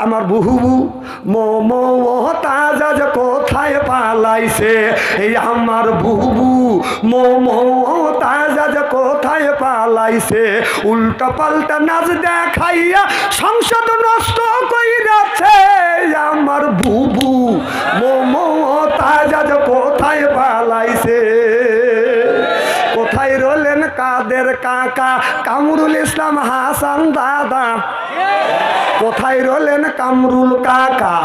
আমার বুহু মোমতাজ কোথায় পালাইছে, এই আমার বুহু মোমতাজ কোথায় পালাইছে, উল্টা পাল্টা নাচ দেখাইয়া সংসদ নষ্ট কইরাছে, আমার বুবু মোমতাজ কোথায় পালাইছে। কোথায় রলেন কাদের কাকা কামরুল ইসলাম হাসান দাদা, কোথায় রলেন কামরুল কাকা,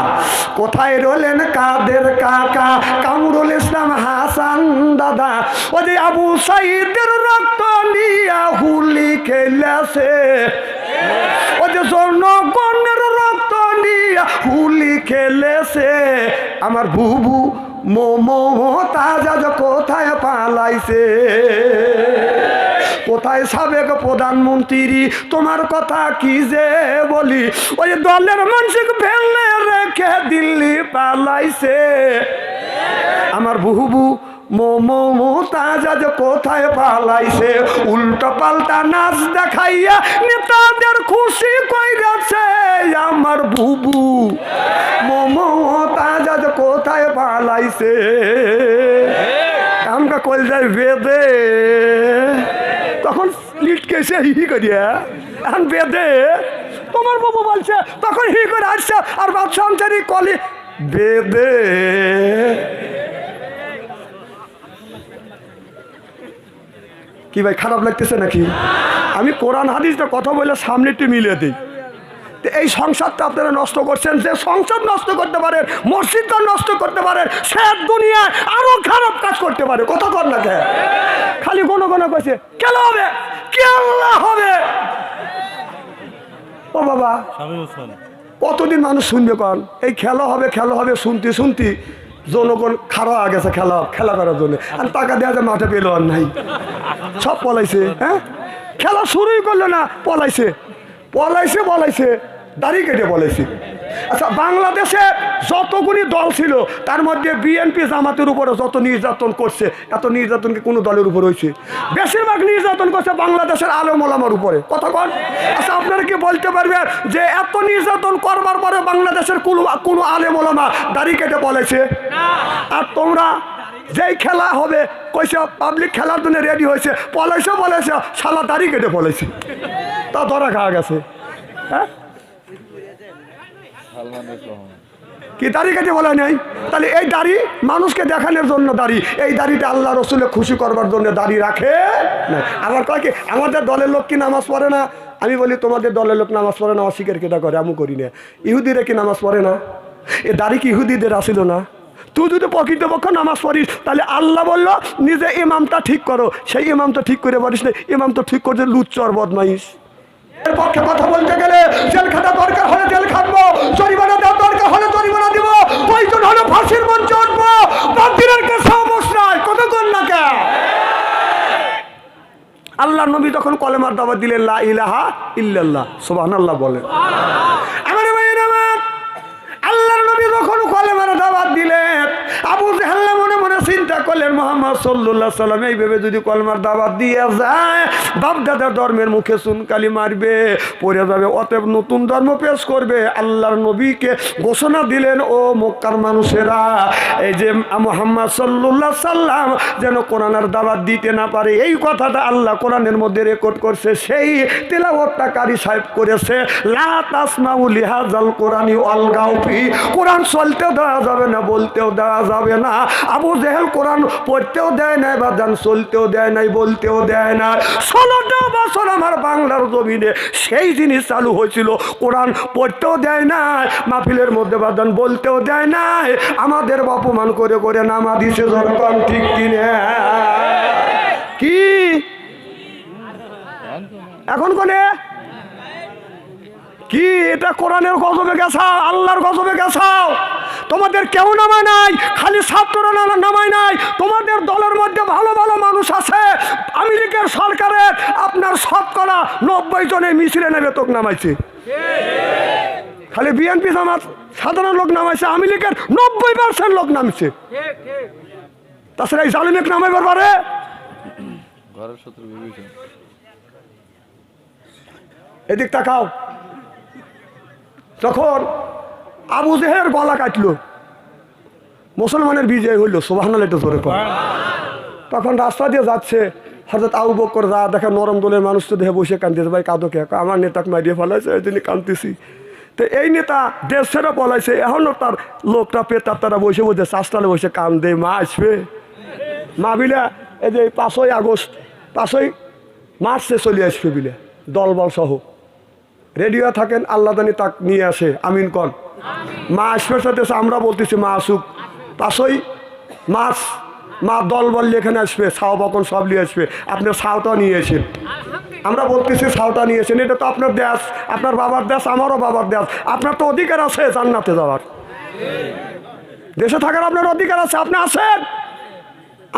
কোথায় রলেন কাদের কাকা কামরুল ইসলাম হাসান দাদা, ও যে আবু সাইদের রক্ত নিয়া হুলি খেলেছে, ও যে জনগণের রক্ত নিয়া হুলি খেলেছে, আমার বুবু মোমতাজ কোথায় পালাইছে। কোথায় সাবেক প্রধানমন্ত্রী, তোমার কথা কি যে বলি, ওই দলের মানুষকে ফেলে রেখে দিল্লি পালাইছে, আমার বুবু মোমতাজ কোথায় পালাইছে, উল্টো পাল্টা নাচ দেখাইয়া নেতাদের খুশি কইরাছে, আমার বুবু মোমতাজ কোথায় পালাইছে। আমকা কল যায় বেদে, তখন লিটকে এসে হি করিয়া এখন বেদে তোমার বাবু বলছে, তখন হি করে আসছে আর বাদশাহ আনসারি কলি বেদে। কি ভাই খারাপ লাগতেছে নাকি? আমি কোরআন হাদিসটা কথা বলে সামনে একটু মিলিয়ে দিই। এই সংসারটা আপনারা নষ্ট করছেন, যে সংসার নষ্ট করতে পারেন, মসজিদটা নষ্ট করতে পারেন, সে দুনিয়ায় আরো খারাপ কাজ করতে পারে। কথা কর না কে খালি কোনো কোনো কইছে কেন হবে, কেল্লা হবে। ও বাবা কতদিন মানুষ শুনবে কন এই খেলা হবে খেলা হবে, শুনতে শুনতে জনগণ খারাপ হয়ে গেছে খেলা খেলা করার জন্য, আর টাকা দেওয়া যায় মাঠে পেলো আর নাই, সব পলাইছে। হ্যাঁ খেলা শুরুই করলো না, পলাইছে পলাইছে পলাইছে দাড়ি কেটে বলেছি। আচ্ছা বাংলাদেশে যতগুলি দল ছিল তার মধ্যে বিএনপি জামাতের উপরে যত নির্যাতন করছে, এত নির্যাতন কি কোনো দলের উপর হয়েছে? বেশিরভাগ নির্যাতন করছে বাংলাদেশের আলেম ওলামার উপরে। কথা বল। আচ্ছা আপনারা কি বলতে পারবেন যে এত নির্যাতন করবার পরে বাংলাদেশের কোনো আলেম ওলামা দাড়ি কেটে বলেছে? আর তোমরা যেই খেলা হবে কইছে পাবলিক খেলার জন্য রেডি হয়েছে, পলাইছে বলেছে শালা দাড়ি কেটে বলেছে, তা ধরা খাওয়া গেছে। হ্যাঁ কি দাড়ি কেটে বলা নাই? তাহলে এই দাড়ি মানুষকে দেখানোর জন্য দাড়ি, এই দাড়িটা আল্লাহ রসুলের খুশি করবার জন্য দাড়ি রাখে না। আবার কয় কি আমাদের দলের লোক কি নামাজ পড়ে না? আমি বলি তোমাদের দলের লোক নামাজ পড়ে না, অস্বীকার কেটা করে, আমি করি না। ইহুদিরা কি নামাজ পড়ে না? এ দাড়ি কি ইহুদিদের আসিল না? তুই যদি প্রকৃতপক্ষ নামাজ পড়িস তাহলে আল্লাহ বললো নিজে ইমামটা ঠিক করো, সেই ইমামটা ঠিক করে পারিস না, ইমাম তো ঠিক করছে লুচ্চর বদমাইশ। এর পক্ষে কথা বলতে গেলে জেল খাটা দরকার হলে জেল খাটবো, জরিমানা দেওয়ার দরকার হলে জরিমানা দিব, প্রয়োজন হলে ফাঁসির মঞ্চে উঠবো, বাতিলের কাছে অবস্থায় কতক্ষণ না কে। আল্লাহ নবী যখন কলেমার দাওয়াত দিলেন লা ইলাহা ইল্লাল্লাহ সুবহানাল্লাহ বলেন, আমার ভাইয়েরা আমার আল্লাহর নবী যখন কলেমার দাওয়াত দিলেন আবু জাহেল মনে মনে চিন্তা করলেন মুহাম্মদ সাল্লাল্লাহু আলাইহি সাল্লাম এই ভেবে যদি কলেমার দাওয়াত দিয়ে যায় বাপ দাদার ধর্মের মুখে চুনকালি মারবে, পড়ে যাবে, অতএব নতুন ধর্ম পেশ করবে। আল্লাহর নবীকে ঘোষণা দিলেন ও মক্কার মানুষেরা এই যে মুহাম্মদ সাল্লাল্লাহু আলাইহি সাল্লাম যেন কোরআনের দাওয়াত দিতে না পারে, এই কথাটা আল্লাহ কোরআনের মধ্যে রেকর্ড করছে, সেই তেলাওয়াতটা কারি সাহেব করেছে লা তাসমাউ লিহাযাল কোরআনি আলগাউ ফি, কোরআন চলতেও দেওয়া যাবে না, বলতেও দেওয়া যাবে না। আবু জেহেল কোরআন পড়তেও দেয় নাই, বাদান চলতেও দেয় নাই, বলতেও দেয় না। 16টা বছর আমার বাংলার জমিনে সেই জিনিস চালু হয়েছিল, কোরআন পড়তেও দেয় নাই, মাহফিলের মধ্যে বাদান বলতেও দেয় নাই, আমাদের অপমান করে করে নামা দিছে যখন, ঠিক কিনে কি এখন কোনে কি এটা কোরআনের গজবে গেছাও, আল্লাহর গজবে গেছাও। তোমাদের কেউ নামায় নাই, খালি ছাত্ররা নামায় নাই, তোমাদের দলের মধ্যে ভালো ভালো মানুষ আছে। আমেরিকার সরকারের আপনার 90% জনে মিছিলে নেবে তোক নামাইছে, খালি বিএনপি জামাত সাধারণ লোক নামাইছে, আমেরিকার 90% লোক নামছে। তাছাড়া এই জালিমেক নামাইবার পারে এদিক তাকাও। যখন আবু জেহেলের গলা কাটলো, মুসলমানের বিজয় হইল, সুবহানাল্লাহ একটু জোরে কর। তখন রাস্তা দিয়ে যাচ্ছে হযরত আবু বকর, যা দেখে নরম দলের মানুষ তো দেখে বসে কাঁদতেছে, ভাই কাঁদো কে? আমার নেতাকে মারিয়ে ফেলাইছে, এই জন্য কাঁদতেছি। তো এই নেতা দেশ ছেড়ে পলাইছে, এখনও তার লোকটা পেতার তারা বসে বসে চাষটালে বসে কান্দে, মা আসবে। মা বিলে এই যে 5ই আগস্ট 5ই মার্চে চলে আসবে বিলে দলবল সহ রেডিও থাকেন, আল্লাহ জানি তাক নিয়ে আসে, আমিন কন। মা আসবে সাথে আমরা বলতেছি মা আসুক। 5ই মার্চ মা দলবল এখানে আসবে, ছাও বকন সব নিয়ে আসবে, আপনার ছাওটা নিয়েছেন। আমরা বলতেছি ছাওটা নিয়েছেন, এটা তো আপনার দেশ, আপনার বাবার দেশ, আমারও বাবার দেশ, আপনার তো অধিকার আছে জান্নাতে যাওয়ার, দেশে থাকার আপনার অধিকার আছে, আপনি আসেন।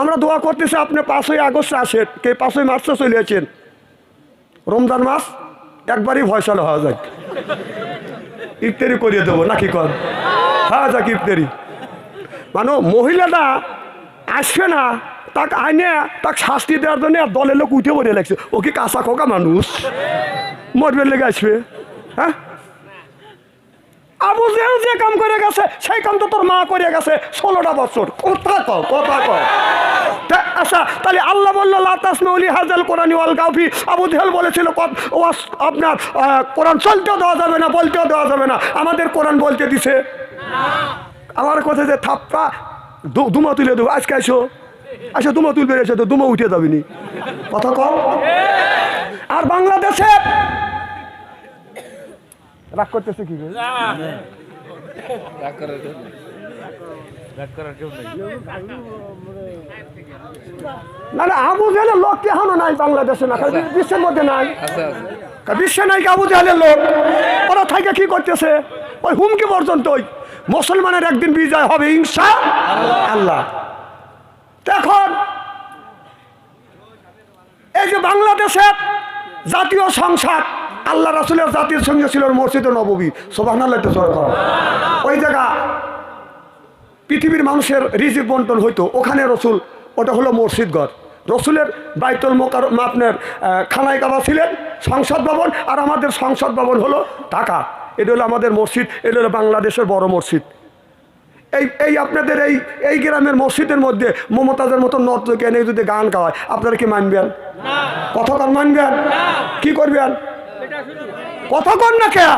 আমরা দোয়া করতেছি আপনি 5ই আগস্টে আসেন, কে 5ই মার্চে চলে আসেন। রমজান মাস একবারই ভয়সাল হওয়া যাক, ইফতারি করিয়ে দেবো নাকি কর, হ্যাঁ যাক ইফতারি। মানে মহিলাটা আসবে না, তাকে আইনে তাকে শাস্তি দেওয়ার জন্য দলের লোক উঠে পড়ে লাগছে, ও কি কাঁচা খোকা মানুষ, মরবের লেগে আসবে? হ্যাঁ, আবু জেহেল যে কাম করে গেছে সেই কাম তো তোর মা করে গেছে 16টা বছর। কথা কও, কথা কও। আচ্ছা, তাহলে আল্লাহ বললো লা তাসমাউ লিহাযাল কোরআনি ওয়ালগাউ ফি। আবু জেহেল বলেছিল আপনার কোরআন চলতেও দেওয়া যাবে না, বলতেও দেওয়া যাবে না। আমাদের কোরআন বলতে দিছে। আমার কথা যে থাপ্পা দুমা তুলে দেবো, আজকে আসো আসো দুমা তুলবে, এসে তো দুমা উঠে যাবিনি, কথা কও। আর বাংলাদেশে রাগ করতেছে কি না না, আবু জেহেলের লোক কেহনো নাই বাংলাদেশে, না বিশ্বের মধ্যে নাই, বিশ্বে নাই আবু জেহেলের লোক। ওরা থাকে কি করতেছে, ওই হুমকি পর্যন্ত ওই মুসলমানের একদিন বিজয় হবে ইনশাআল্লাহ। এখন এই যে বাংলাদেশের জাতীয় সংসদ, আল্লাহ রাসূলের জাতীয় সংসদ ছিল মসজিদে নববী, সুবহানাল্লাহ একটু জোরে করো। ওই জায়গা পৃথিবীর মানুষের রিজিক বন্টন হইতো, ওখানে রসুল, ওটা হলো মসজিদ ঘর। রসুলের বাইতুল মুকাররম আপনার খানায় কাবা ছিলেন, সংসদ ভবন, আর আমাদের সংসদ ভবন হলো ঢাকা। এটা হলো আমাদের মসজিদ, এটা হলো বাংলাদেশের বড় মসজিদ। এই আপনাদের এই গ্রামের মসজিদের মধ্যে মমতাজের মতো নর্তকী এনে যদি গান গাওয়ায়, আপনারা কি মানবেন? কতক্ষণ মানবেন? কি করবেন? কতক্ষণ না কে?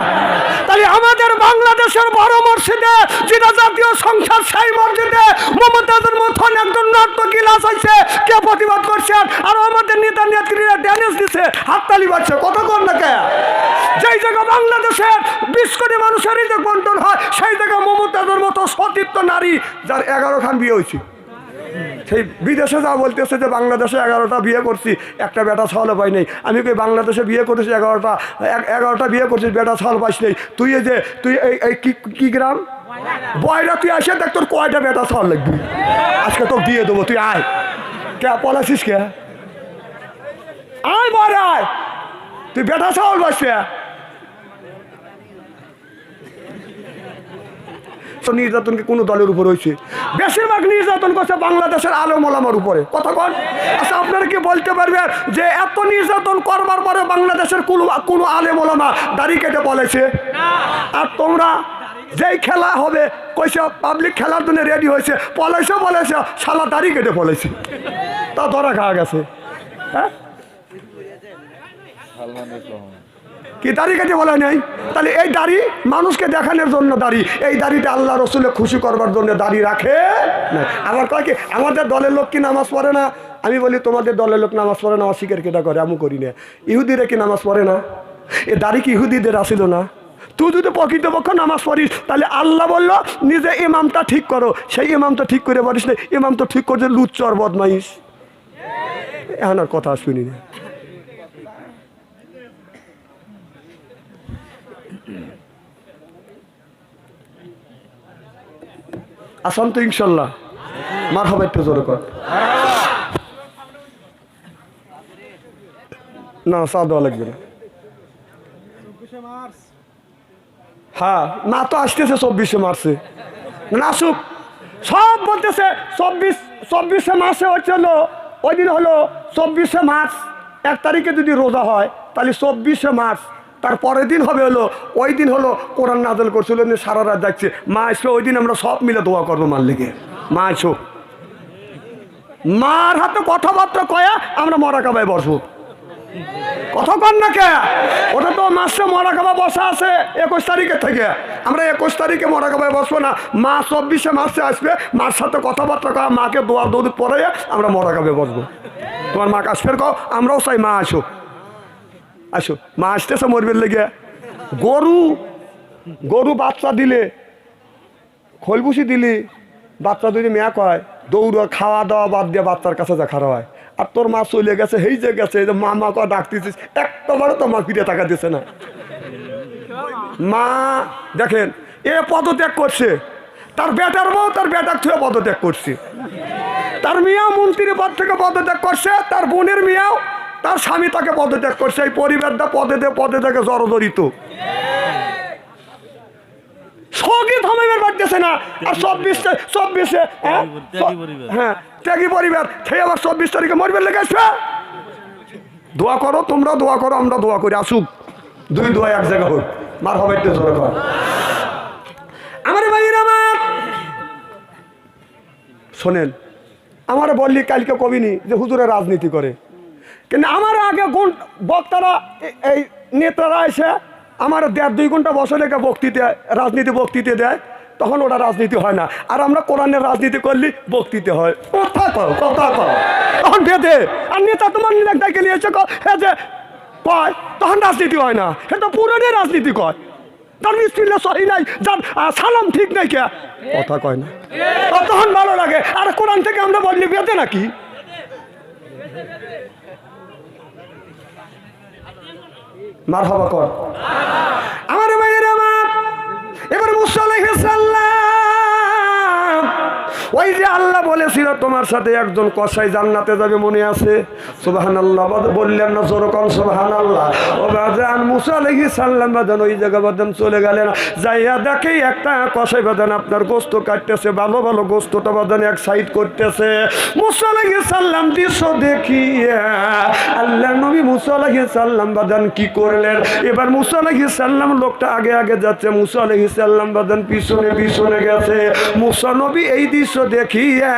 তাহলে আমাদের বাংলাদেশের বড় মসজিদে যেটা জাতীয় সংসদ, সেই মসজিদে মমতাজের মতন একজন নর্তকী লাশ হয়েছে, কে প্রতিবাদ করছেন? আর আমাদের নেতা নেত্রীরা ড্যান্স দিচ্ছে, হাততালি বাজছে, কতক্ষণ না কে? যেই জায়গা বাংলাদেশে 20 কোটি মানুষের রিজিক বন্টন হয়, সেই জায়গা মমতাজের মতো সতীর্থ নারী যার 11 খান বিয়ে হয়েছে, সেই বিদেশে যা বলতেছে যে বাংলাদেশে 11টা বিয়ে করছি, একটা বেটা ছাওয়াল পাই নেই। আমি কই বাংলাদেশে বিয়ে করেছি 11টা বিয়ে করছিস, বেটা ছাওয়াল পাইস নেই। তুই এই কি গ্রাম বয়রা, তুই আসে দেখ তোর কয়টা বেটা ছাওয়াল লাগবি, আজকে তোকে দিয়ে দেবো, তুই আয়। কে পলাছিস কে? আয় বয় আয়, তুই বেটা ছাওয়াল পাইছে। নির্যাতনকে কোন দলের উপর হয়েছে? বেশিরভাগ নির্যাতন করছে বাংলাদেশের আলেম ওলামার উপরে, কথা বল। আচ্ছা, আপনারা কি বলতে পারবেন যে এত নির্যাতন করবার পরে বাংলাদেশের কোন আলেম ওলামা দাড়ি কেটে বলেছে? আর তোমরা যেই খেলা হবে কইছে পাবলিক খেলার জন্য রেডি হয়েছে, বলেছে শালা দাড়ি কেটে বলেছে, তা ধরা খাওয়া গেছে। হ্যাঁ, কি দাড়ি কেটে বলা নাই? তাহলে এই দাড়ি মানুষকে দেখানোর জন্য দাড়ি, এই দাড়িটা আল্লাহ রসুলের খুশি করবার জন্য দাড়ি রাখে না। আবার কয় কি আমাদের দলের লোক কি নামাজ পড়ে না? আমি বলি তোমাদের দলের লোক নামাজ পড়ে না, অস্বীকার কেটা করে, আমি করি না। ইহুদিরা কি নামাজ পড়ে না? এ দাড়ি কি ইহুদিদের আসিল না? তুই যদি প্রকৃতপক্ষ নামাজ পড়িস, তাহলে আল্লাহ বলল নিজে ইমামটা ঠিক করো, সেই ইমামটা ঠিক করে পারিস না, ইমাম তো ঠিক করছে লুচ্চর বদমাইশ। এখন আর কথা শুনি না। আসাম তো ইনশাল্লাহ, মার হবে একটু জোরে কর না, চা দেওয়া লাগবে না। হ্যাঁ, না তো আসতেছে 24শে মার্চে, নাসুক সব বলতেছে 24শে মার্চে হচ্ছে হলো, ওই দিন হলো 24শে মার্চ। 1 তারিখে যদি রোজা হয় তাহলে 24শে মার্চ, তার পরের দিন হবে হলো ওই দিন হলো কোরআন নাযিল করছিল, সারা রাত যাচ্ছে। মা আসলো, ওই দিন আমরা সব মিলে দোয়া করবো মার লেগে। মা আসো, মার হাতে কথাবার্তা কয়া আমরা মরাকাবায় বসবো। কথা কন না কে? ওটা তো মাসে মরাকাবা বসা আছে 21 তারিখের থেকে। আমরা 21 তারিখে মরাকাবায় বসবো না, মা 24শে মার্চে আসবে। মার সাথে কথাবার্তা কয়া, মাকে দোয়া দৌড় পরে আমরা মরাকাবায় বসবো। তোমার মা কাশ্মের কও, আমরাও চাই মা আসো। আসো, মা আসতেছে মরবের লেগে। গরু বাচ্চা দিলে, খোলবুসি দিলি, বাচ্চা যদি মেয়া কয় দৌড় খাওয়া দাওয়া বাদ দিয়ে বাচ্চার কাছে যা খারাপ হয়। আর তোর মা চলে গেছে, হেই যে গেছে, এই যে মা মা কয় ডাকতেছিস, একটাবারও তো মা ফিরে টাকা দিচ্ছে না। মা দেখেন এ পদত্যাগ করছে, তার বেটার বউ তার বেটার থুয়ে পদত্যাগ করছে, তার মিয়াও মন্ত্রীর পদ থেকে পদত্যাগ করছে, তার বোনের মিয়াও তার স্বামী তাকে পদত্যাগ করছে। এই পরিবারটা পদে থেকে জড়জড়িত। সঙ্গে থামাইবার পারতেছে না। আর 24 হ্যাঁ ত্যাগী পরিবার সেই আবার 24 তারিখে মরবে লেগে আসবে। দোয়া করো, তোমরা দোয়া করো, আমরা দোয়া করি, আসুক দুই দোয়া এক জায়গা হোক। মার হবে একটু জোরে কর। আমার ভাইয়ের আমার শোনেন, আমার বললি কালকে কবিনি যে হুজুরে রাজনীতি করে, কিন্তু আমার আগে কোন বক্তারা এই নেতারা এসে আমার 1.5-2 ঘন্টা বসে রেখে রাজনীতি বক্তৃতা দেয়, তখন ওটা রাজনীতি হয় না। আর আমরা কোরআনের রাজনীতি করলি বক্তৃতা হয়। কথা কও তখন বেঁধে। আর নেতা তোমার ডাকে নিয়ে এসে যে কয়, তখন রাজনীতি হয় না। এটা পুরোটাই রাজনীতি কয়। তার মিস্ত্রিরা সহি নাই, যার সালাম ঠিক নাই, কে কথা কয় না, তখন ভালো লাগে। আর কোরআন থেকে আমরা বললি বেঁধে নাকি? মারহাবা কর আমার ভাইয়ের আমার। এবার মুসা আলাইহিস সালাম, ওই যে আল্লাহ বলেছিল তোমার সাথে একজন কসাই জান্নাতে যাবে, মনে আছে? সুবহানাল্লাহ বললেন না? জোরে কোন সুবহানাল্লাহ। ও বাজান মুসা আলাইহিস সালাম বাজান ওই জায়গা বাজান চলে গেলেন, যাইয়া দেখে একটা কসাই বাজান আপনার গোস্ত কাটতেছে, ভালো ভালো গোস্তটা বাজান এক সাইড করতেছে। মুসা আলাইহিস সালাম দৃশ্য দেখিয়া আল্লাহ নবী মুসা আলাইহিস সালাম বাজান কি করলেন? এবার মুসা আলাইহিস সালাম লোকটা আগে আগে যাচ্ছে, মুসা আলাইহিস সালাম বাজান পিছনে পিছনে গেছে। মুসা নবী এই দৃশ্য দেখিয়া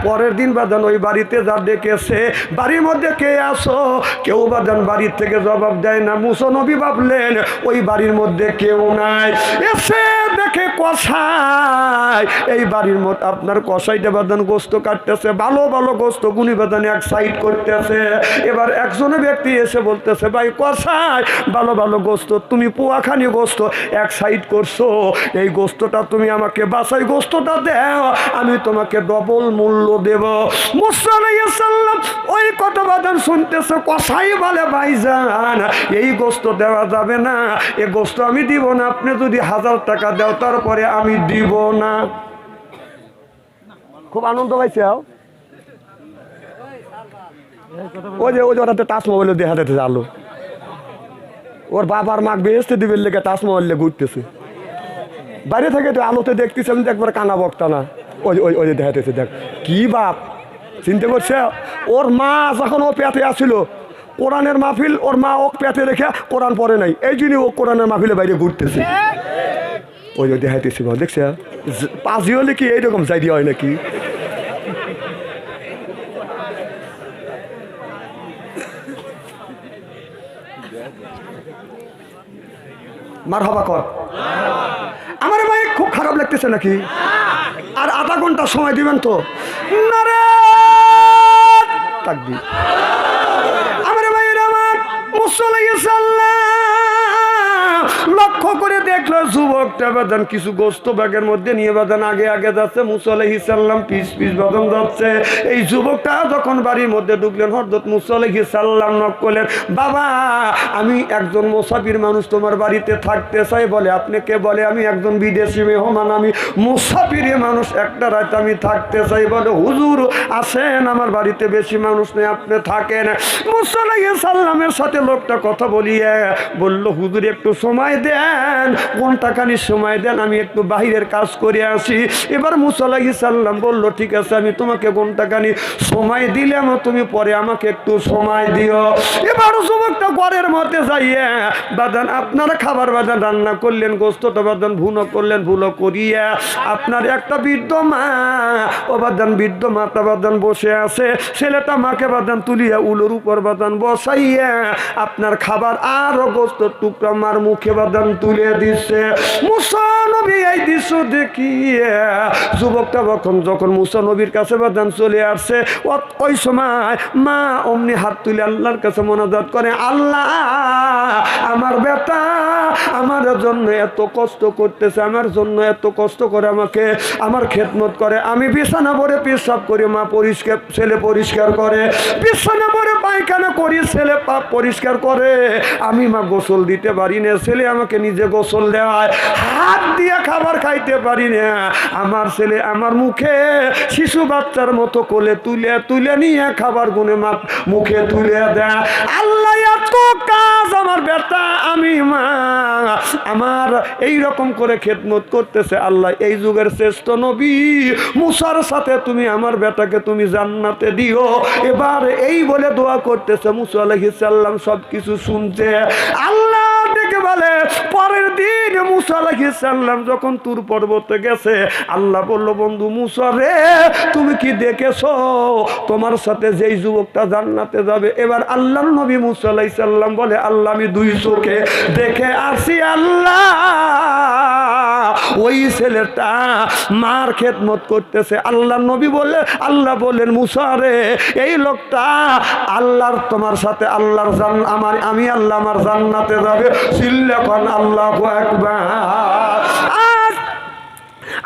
পরের দিন বাজান ওই বাড়িতে যা ডেকেছে, বাড়ির মধ্যে কে আসো? কেউ বাজান বাড়ির থেকে জবাব দেয় না। মুসা নবী ভাবলেন ওই বাড়ির মধ্যে কেউ নাই। এসে দেখে কসাই, এই বাড়ির মধ্যে আপনার কসাইটা বাজান গোস্ত কাটতেছে, ভালো ভালো গোস্ত গুনি বাজান এক সাইড করতেছে। এবার একজনের ব্যক্তি এসে বলতেছে, ভাই কসাই ভালো ভালো গোস্ত, তুমি পোয়াখানি গোস্ত এক সাইড করছো, এই গোস্তটা তুমি আমাকে বাসাই গোস্তটা দাও, আমি তোমাকে ডবল মূল্য দেব। মুসা আলাইহিস সালাম ওই কথা বাজান শুনতেছে। কসাই বলে, ভাইজান এই গোস্ত দেওয়া যাবে না, এই গোস্ত আমি দিব না, আপনি যদি 1000 টাকা দাও তারপরে আমি দিব না। খুব আনন্দ পাইছে। ওই যে ওটাতে তাজমহল দেখা যেতে আলো, ওর বাবার মাক বেহেস্তে দিবেন লেগে তাজমহল ঘুরতেছে, বাইরে থেকে তো আলোতে দেখতেছে, আমি একবার কানা বক্তা না, ওই ওই ওই দেখাতেছে। দেখ কি বাপ চিন্তা করছে। ওর মা যখন ও পেটে আসছিল কোরআনের মাহফিল, ওর মা ওক পেটে রেখে কোরআন পড়ে নাই, এই জন্য ও কোরআনের মাহফিলে বাইরে ঘুরতেছে। ওই ওই দেখাইতেছি দেখছে, পাঁচি হলে কি এইরকম জায়গা হয় নাকি? মারহাবা কর আমার ভাই। খুব খারাপ লাগতেছে নাকি? আর আধা ঘন্টা সময় দিবেন তো? নারে তাকবীর। আমার ভাইয়ের আমার মুসা আলাইহিস সালাম লক্ষ্য করে দেখলো যুবকটা বাজান কিছু গোস্ত ব্যাগের মধ্যে নিয়ে বাজান আগে আগে যাচ্ছে, মুসা আলাইহিস সালাম পিস পিস বাজান যাচ্ছে। এই যুবকটা যখন বাড়ির মধ্যে ঢুকলেন, হযরত মুসা আলাইহিস সালাম নক করলেন, বাবা আমি একজন মুসাফির মানুষ তোমার বাড়িতে থাকতে চাই। বলে আপনি কে? বলে আমি একজন বিদেশি মেহমান, আমি মুসাফির মানুষ, একটা রাত আমি থাকতে চাই। বলে হুজুর আসেন, আমার বাড়িতে বেশি মানুষ নেই, আপনি থাকেন। মুসা আলাইহিস সালামের সাথে লোকটা কথা বলিয়ে বলল, হুজুর একটু সময় সময় দেন, ঘন্টাখানি সময় দেন, আমি একটু বাহিরের কাজ করে আসি। এবার মুসা আলাইহিস সালাম বলল, ঠিক আছে, আমি তোমাকে ঘন্টাখানি সময় দিলাম, তুমি পরে আমাকে একটু সময় দিও। এবার যুবকটা ঘরের মধ্যে যাইয়া বাদান আপনারা খাবার বাদান রান্না করলেন, গোস্তটা বাদান ভুনো করলেন, ভুনো করিয়া আপনার একটা বৃদ্ধ মা, ও বাদান বৃদ্ধ মাতা বাদান বসে আছে। ছেলেটা মাকে বাদান তুলিয়া উলোর উপর বাদান বসাইয়া আপনার খাবার আর গোস্ত টুকরা মার মুখে বাদান তুলে দিচ্ছে। মুসা নবী এই দৃশ্য দেখিয়ে যুবকটা যখন মুসা নবীর কাছে বাদান চলে আসছে, ওই সময় মা অমনি হাত তুলে আল্লাহর কাছে মোনাজাত করে, আল্লাহ আমার বেটা আমার জন্য এত কষ্ট করতেছে, আমার জন্য এত কষ্ট করে আমাকে আমার খেদমত করে, আমি বিছানা ভরে পেশাব করি, মা পরিষ্কার, ছেলে পরিষ্কার করে, বিছানা ভরে পায়খানা করি, ছেলে পাপ পরিষ্কার করে, আমি মা গোসল দিতে পারি না, ছেলে আমাকে নিজে গোসল দেওয়ায়, হাত দিয়ে খাবার খাইতে পারি না, আমার ছেলে আমার মুখে শিশু বাচ্চার মতো কোলে তুলে তুলে নিয়ে খাবার গুনে মা মুখে তুলে দেয়। আল্লাহ এত কাজ আমার বেটা আমি মা আমার এই রকম করে খেদমত করতেছে। আল্লাহ এই যুগের শ্রেষ্ঠ নবী মুসার সাথে তুমি আমার বেটাকে তুমি জান্নাতে দিও। এবার এই বলে দোয়া করতেছে। মুসা আলাইহিস সালাম সব কিছু শুনছে। আল্লাহ ডেকে বলে, পরের দিন মুসা আলাইহিস সালাম যখন তুর পর্বতে গেছে, আল্লাহ বলল, বন্ধু মুসা রে, তুমি কি দেখেছো তোমার সাথে যেই যুবকটা জান্নাতে যাবে? এবার আল্লাহর নবী মুসা আলাইহিস সালাম বলে, আল্লাহ আমি দুই চোখে দেখে আসি, আল্লাহ ওই ছেলেটা মার খেদমত করতেছে। আল্লাহ নবী বলে, আল্লাহ বলেন, মুসা রে, এই লোকটা আল্লাহর তোমার সাথে আল্লাহর আমার আমি আল্লাহ আমার জান্নাতে যাবে। সিল্লাখন আল্লাহু আকবার।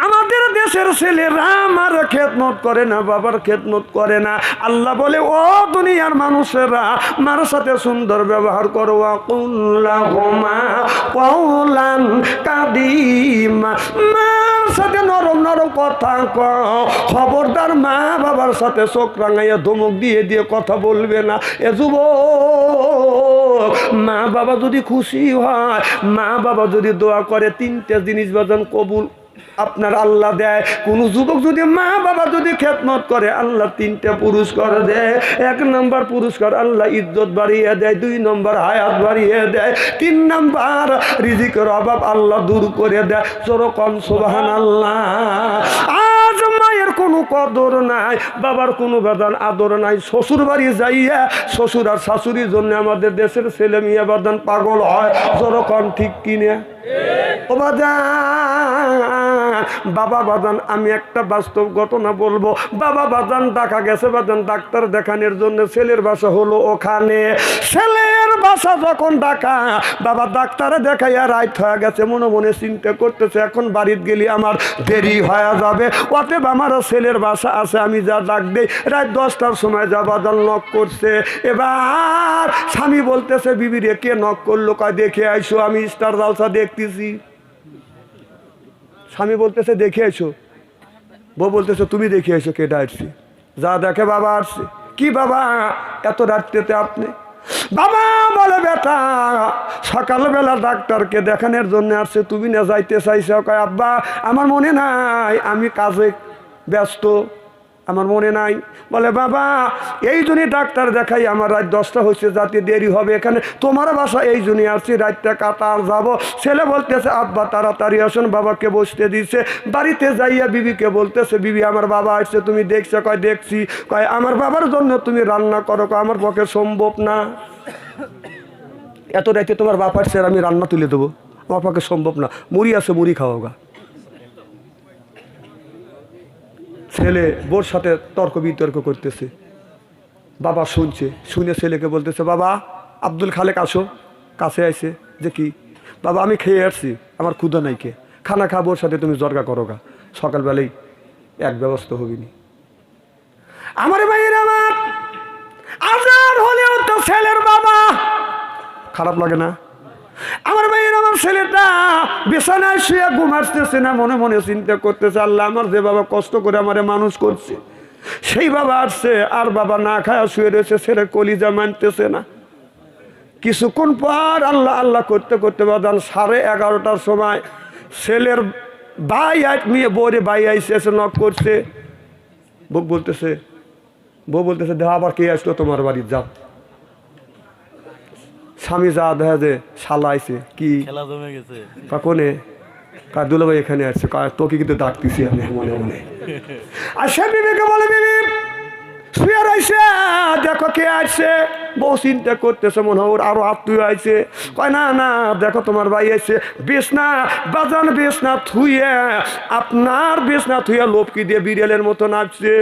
আমাদের দেশের ছেলেরা আমার খেদমত করে না, বাবার খেদমত করে না। আল্লাহ বলে, ও দুনিয়ার মানুষেরা মার সাথে সুন্দর ব্যবহার করো, কুল্লাহুমা কওলান কাদিমা, মার সাথে নরম নরম কথা কও। খবরদার মা বাবার সাথে চোখ রাঙাইয়া ধমক দিয়ে দিয়ে কথা বলবে না। এ যুবক, মা বাবা যদি খুশি হয়, মা বাবা যদি দোয়া করে, তিনটা জিনিস বাজান কবুল আপনার আল্লাহ দেয়। কোন যুবক যদি মা বাবা যদি খেদমত করে, আল্লাহ তিনটা পুরস্কার দেয়। এক নম্বর পুরস্কার আল্লাহ ইজ্জত বাড়িয়ে দেয়, 2 নম্বর হায়াত বাড়িয়ে দেয়, 3 নম্বর রিজিকের অভাব আল্লাহ দূর করে দেয়। যেরকম সুবহানাল্লাহ। আজ মায়ের কোনো কদর নাই, বাবার কোনো বাদান আদর নাই। শ্বশুর বাড়ি যাইয়া শ্বশুর আর শাশুড়ির জন্য আমাদের দেশের ছেলে মেয়ে বাদান পাগল হয়। যেরকম ঠিক কিনে ও বাজান, বাবা বাজান, আমি একটা বাস্তব ঘটনা বলবো। বাবা বাজান ঢাকা গেছে বাজান ডাক্তার দেখানোর জন্য। ছেলের বাসা হলো ওখানে। ছেলের বাসা যখন ঢাকা, বাবা ডাক্তারে দেখাইয়া রাত হয়ে গেছে। মনে মনে চিন্তা করতেছে, এখন বাড়িতে গেলে আমার দেরি হয়ে যাবে, অতএব আমার ছেলের বাসা আছে, আমি যা ডাক দেই। রাত 10টার সময় যা বাজান নক করছে। এবার স্বামী বলতেছে, বিবি রে কে নক করলো? কয় দেখে আইসো, আমি স্টার জালসা দেখতেছি। স্বামী বলতেছে দেখে আইসো, বউ বলতেছে তুমি দেখে আইসো। কেটা আসছি? যা দেখে বাবা আসছে। কি বাবা এত রাত্রিতে আপনি? বাবা বলে, বেটা সকালবেলা ডাক্তারকে দেখানোর জন্য আসছে, তুমি না যাইতে চাইছ? কয় আব্বা আমার মনে নাই, আমি কাজে ব্যস্ত, আমার মনে নাই। বলে বাবা এই জন্যই ডাক্তার দেখাই, আমার রাত 10টা হয়েছে, যাতে দেরি হবে, এখানে তোমার বাসা এই জন্যই আসছি, রাতটা কাটার যাবো। ছেলে বলতেছে আব্বা তাড়াতাড়ি আসুন, বাবাকে বসতে দিচ্ছে। বাড়িতে যাইয়া বিবিকে বলতেছে, বিবি আমার বাবা আসছে, তুমি দেখছো? কয় দেখছি। কয় আমার বাবার জন্য তুমি রান্না করো। কয় আমার পক্ষে সম্ভব না, এত রাতে তোমার বাপ আসছে আর আমি রান্না তুলে দেবো, আমার পক্ষে সম্ভব না। মুড়ি আছে, মুড়ি খাওয়া গা। ছেলে বোর সাথে তর্ক বিতর্ক করতেছে। বাবা শুনছে, শুনে ছেলেকে বলতেছে, বাবা আব্দুল খালেক আসো। কাছে আইছে যে কি? বাবা আমি খেয়ে আসছি, আমার ক্ষুধা নাই, কে খানা খাবোর সাথে তুমি জর্গা করো গা, সকালবেলায় এক ব্যবস্থা হবিনি। আমার ভাইয়ের আমার আজান হলেও তো ছেলের বাবা খারাপ লাগে না? আমার ভাইয়ের আমার ছেলেটা বিছানায় শুয়ে ঘুম আসতেছে না, মনে মনে চিন্তা করতেছে, আল্লাহ আমার যে বাবা কষ্ট করে আমারে মানুষ করছে, সেই বাবা আসছে আর বাবা না খায়া শুয়ে রয়েছে, ছেলে কলিজা মানতেছে না। কিছুক্ষণ পর আল্লাহ আল্লাহ করতে করতে বাদান 11:30টার সময় ছেলের ভাই মেয়ে বউরে ভাই আইসে এসে নক করছে। বউ বলতেছে দেহ আবার কে আসলো তোমার বাড়ি, যাও। স্বামী যা দেখা যে শালা আইছে, কি খেলা জমে গেছে, কাকনে দুলা ভাই এখানে আসছে, তোকে কিন্তু ডাকতেছি আমি মনে মনে। আর সে বিবেকে বলে বিবি শুয়ে রয়েছে, দেখো কে আসছে। বউ চিন্তা করতেছে মনে হয় ওর আরো আত্মীয় আইছে। কয় না না, দেখো তোমার ভাই আইছে। বিছনা বাজান, বিছনা থুইয়া আপনার বিছনা থুইয়া লোপকি দিয়ে বিড়ালের মতো নাচছে।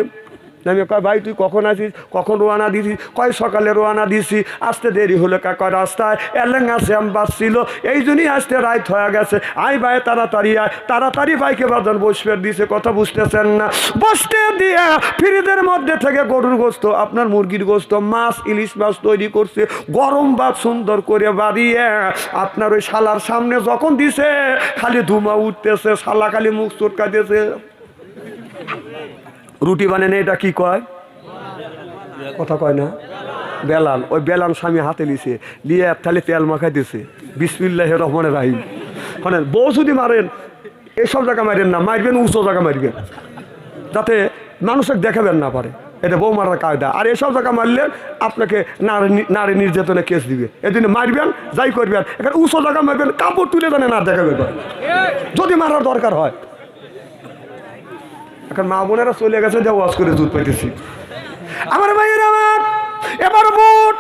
আমি কয় ভাই তুই কখন আসিস, কখন রোয়ানা দিছিস? কয় সকালে রোয়ানা দিছি, আসতে দেরি হলো। কাকা রাস্তায় এলেঙ্গা শ্যাম বাসছিল, এই জন্যই আসতে রাত হয়ে গেছে। আয় ভাই তাড়াতাড়ি আয়, তাড়াতাড়ি বাইকে বাজান বসবে দিছে। কথা বুঝতেছেন না? বসতে দিয়ে ফ্রিজের মধ্যে থেকে গরুর গোস্ত, আপনার মুরগির গোস্ত, মাছ, ইলিশ মাছ তৈরি করছে। গরম ভাত সুন্দর করে বাড়িয়ে আপনার ওই শালার সামনে যখন দিছে, খালি ধুমা উঠতেছে, শালা খালি মুখ চটকা দিয়েছে। রুটি বানে না, এটা কি কয়? কথা কয় না? বেলাল। ওই বেলাল স্বামী হাতে লিছে, লিয়ে এক থালি তেল মাখাই দিছে। বিসমিল্লাহির রহমানির রহিম। শোনেন, বউ যদি মারেন এসব জায়গা মারেন না, মারবেন উঁচু জায়গা মারবেন, যাতে মানুষের দেখাবেন না পারে। এটা বউ মারার কায়দা। আর এসব জায়গা মারলে আপনাকে নারী নির্যাতনে কেস দিবে। এদিনে মারবেন, যাই করবেন, এখানে উঁচু জায়গা মারবেন, কাপড় তুলে জানে না দেখাবেন যদি মারার দরকার হয়। এখন মা বোনেরা চলে গেছে, যে ওয়াজ করে দুধ পাইতেছি। আমার ভাইয়ের আমার এবার বুট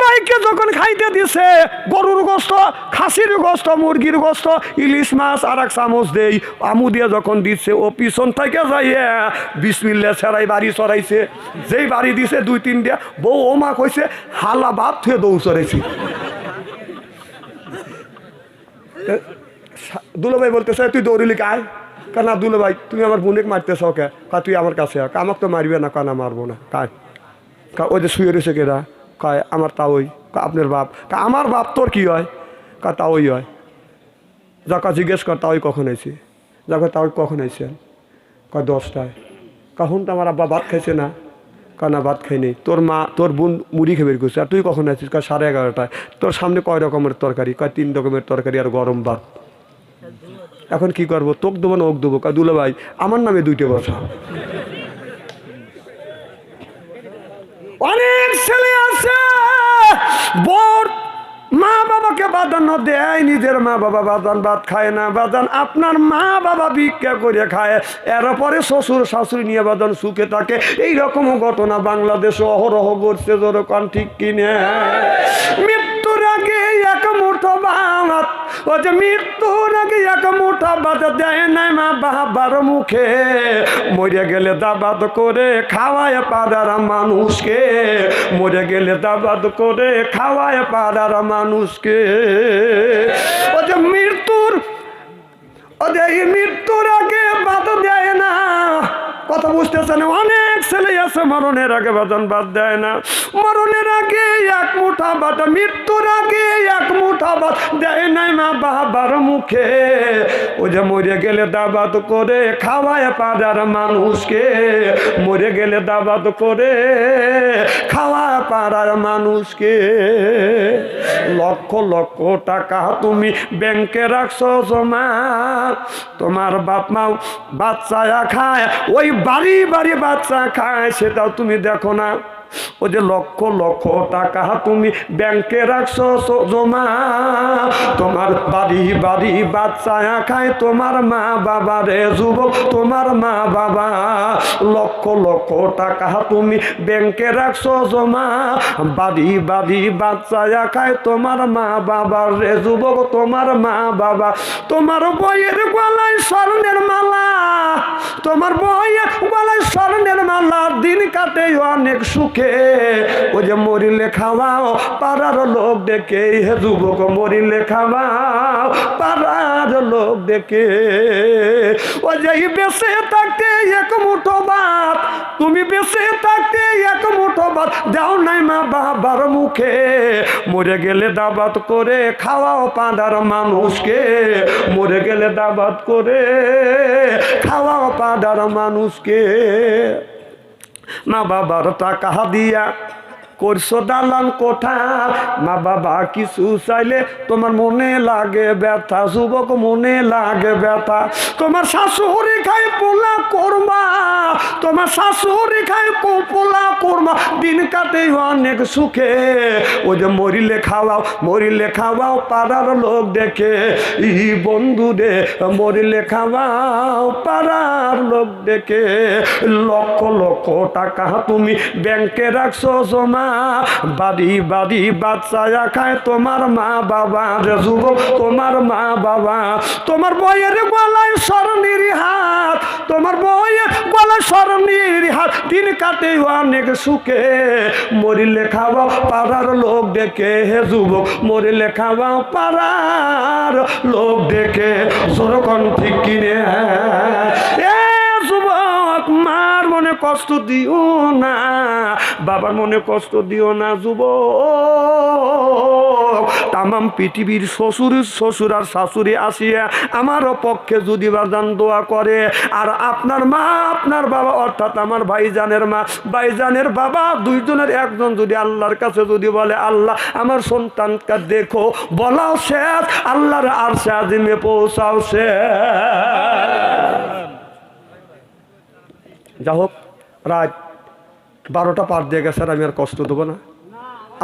বাইকে যখন খাইতে দিছে, গরুর গোস্ত, খাসির গোস্ত, মুরগির গোস্ত, ইলিশ মাছ আর এক চামচ দেই আমু দিয়ে যখন দিচ্ছে, ও পিছন থেকে যাইয়া বিসমিল্লাহ ছাড়াই বাড়ি চড়াইছে। যেই বাড়ি দিছে 2-3 দিয়া, বউ ও মা কইছে হালা বাপ থুয়ে দৌড় চড়াইছি। দুলাভাই বলতেছে তুই দৌড়িলি কায়? কেন দুলো ভাই তুমি আমার বোনেক মারতেছ ওকে? তুই আমার কাছে আমাকে তো মারবে না। কানা মারবো না। কায় ওই যে শুয়ে রয়েছে কেরা? কয় আমার তা ওই। আপনার বাপ? আমার বাপ তোর কি হয়? তা ওই হয়। যাকা জিজ্ঞেস কর তা ওই কখন আইছি? যাকে তা ওই কখন আইছেন? 10টায়। কখন তো আমার আব্বা ভাত খাইছে না? না ভাত খাইনি। তোর মা তোর বোন মুড়ি খেয়ে বের করছে। আর তুই কখন আছিস? 11:30টায়। তোর সামনে কয় রকমের তরকারি? 3 রকমের তরকারি আর গরম ভাত। এখন কি করবো? তোক দেবো না ওক দেবো? দুলা ভাই আমার নামে 2টে বসা। অনেক ছেলে আছে বর মা বাবাকে প্রাধান্য দেয়, নিজের মা বাবা বাদান ভাত খায় না। বাদান আপনার মা বাবা ভিক্ষা করে খায়, এর পরে শ্বশুর শাশুড়ি নিয়ে বাদান সুখে থাকে। এইরকম ঘটনা বাংলাদেশে অহরহ ঘটছে। যেরকম ঠিক কিনে মৃত্যুর আগে এক মুঠো ভাত, ও যে মৃত্যুর আগে এক মুঠো ভাত দেয় নাই মা বাবার মুখে। মরে গেলে দাবাত করে খাওয়ায় পাড়ার মানুষকে, মরে গেলে দাবাত করে খাওয়ায় পাড়ার মানুষকে। ও যে মৃত্যুর আগে ভাত দেয় না। কথা বুঝতেছেন? অনেক ছেলে আছে মরণের আগে বাদন ভাত দেয় না। মরণের আগে এক মুঠা ভাত, মৃত্যুর আগে এক মুঠা ভাত দেয় নাই মা বাবার মুখে। ও যে মরে গেলে দাবাত করে খাওয়ায় পাড়ার মানুষকে, মরে গেলে দাবাত করে খাওয়ায় পাড়ার মানুষকে। লক্ষ লক্ষ টাকা তুমি ব্যাংকে রাখছো জমা, তোমার বাপ মা বাচ্চা খায়, ওই বাড়ি বাড়ি বাচ্চা খায়, সেটাও তুমি দেখো না। ও যে লক্ষ লক্ষ টাকা তুমি ব্যাংকে রাখছো জমা, তোমার বাড়ি বাড়ি বাচ্চা খায় তোমার মা বাবা রে যুবক, তোমার মা বাবা। লক্ষ লক্ষ টাকা তুমি ব্যাংকে রাখছো জমা, বাড়ি বাড়ি বাচ্চা খায় তোমার মা বাবা রে যুবক, তোমার মা বাবা। তোমার বইয়ের গলায় স্বর্ণের মালা, তোমার বইয়ের গলায় স্বর্ণের মালা, দিন কাটে অনেক সুখে। ও যে মরিলে খাওয়াও পাড়ার লোক ডেকে, হে যুবক মরিলে খাওয়াও পাড়ার লোক ডেকে। ও যে বেঁচে থাকতে এক মুঠো ভাত, তুমি বেঁচে থাকতে এক মুঠো ভাত দাও নাই মা বাবার মুখে। মরে গেলে দাবাত করে খাওয়াও পাড়ার মানুষকে, মরে গেলে দাবাত করে খাওয়াও পাড়ার মানুষকে। মা বাবার টাকা দিয়া করছো দালান কোঠা, মা বাবা কিছু চাইলে তোমার মনে লাগে ব্যথা, যুবক মনে লাগে ব্যথা। তোমার শাশুড়ি খাই পোলা কোরমা, তোমার শাশুড়ি খাই পোলা কোরমা, দিন কাটে অনেক সুখে। ওই যে মরিলে খাওয়াও পাড়ার লোক দেখে, ই বন্ধু রে মরিলে খাওয়াও পাড়ার লোক দেখে। লক্ষ লক্ষ টাকা তুমি ব্যাংকে রাখছো জমা, বাড়ি বাড়ি বাচ্চা খায় তোমার মা বাবা রে যুবক, তোমার মা বাবা। তোমার বইয়ের গলায় স্বর্ণের হাত, তোমার বইয়ের গলায় স্বর্ণের হাত, দিন কাটে অনেক সুখে। মরিলে খাওয়াও পাড়ার লোক দেখে হে যুবক, মরিলে খাওয়াও পাড়ার লোক দেখে। যখন ঠিক কিনে এ যুবক, মার মনে কষ্ট দিও না, বাবার মনে কষ্ট দিও না যুবক। তামাম পৃথিবীর শ্বশুর আর শাশুড়ি আসিয়া আমারও পক্ষে যদি বাজান দোয়া করে, আর আপনার মা আপনার বাবা অর্থাৎ আমার ভাইজানের মা ভাইজানের বাবা দুইজনের একজন যদি আল্লাহর কাছে যদি বলে আল্লাহ আমার সন্তানকে দেখো, বলাও শেষ, আল্লাহর আরশে আজিমে পৌঁছাও শেষ। যা হোক, রাত 12টা পার দিয়ে গেছে, আমি আর কষ্ট দেবো না।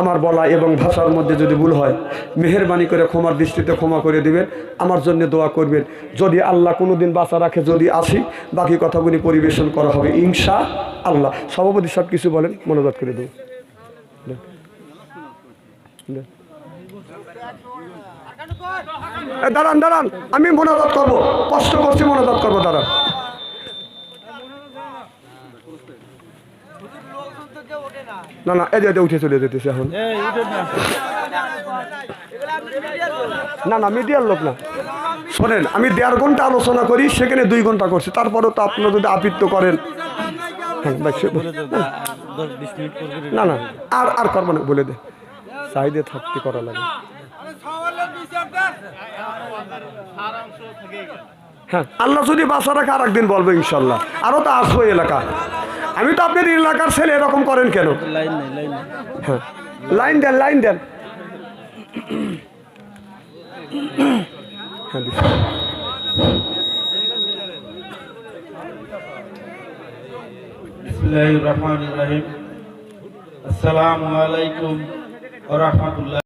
আমার বলা এবং ভাষার মধ্যে যদি ভুল হয় মেহেরবানি করে ক্ষমার দৃষ্টিতে ক্ষমা করে দিবেন, আমার জন্য দোয়া করবেন। যদি আল্লাহ কোনো দিন বাঁচা রাখে, যদি আসি, বাকি কথাগুলি পরিবেশন করা হবে ইনশা আল্লাহ। সভাপতি সব কিছু বলেন, মনোজাত করে দেব। দাঁড়ান দাঁড়ান, আমি মনোজাত করবো, কষ্ট করছি, মনোজাত করবো, দাঁড়ান। না না, এই যে উঠে চলে যেতেছে এখন। না না, মিডিয়ার লোক না। শোনেন, আমি 1.5 ঘন্টা আলোচনা করি, সেখানে 2 ঘন্টা করছি, তারপরেও তো আপনারা যদি আবৃত্ত করেন। না না, আর করবো না, বলে দে, চাহিদা থাকতে করা লাগে। হ্যাঁ, আল্লাহ যদি বাঁচা রাখে আর একদিন বলবো ইনশাল্লাহ। আরো তো আসবো এলাকা, আমি তো আপনার এলাকার ছেলে, এরকম করেন কেন? হ্যাঁ, লাইন দেন, লাইন দেন। হ্যাঁ, বিসমিল্লাহির রহমানির রহিম। আসসালামু আলাইকুম ওয়া রাহমাতুল্লাহি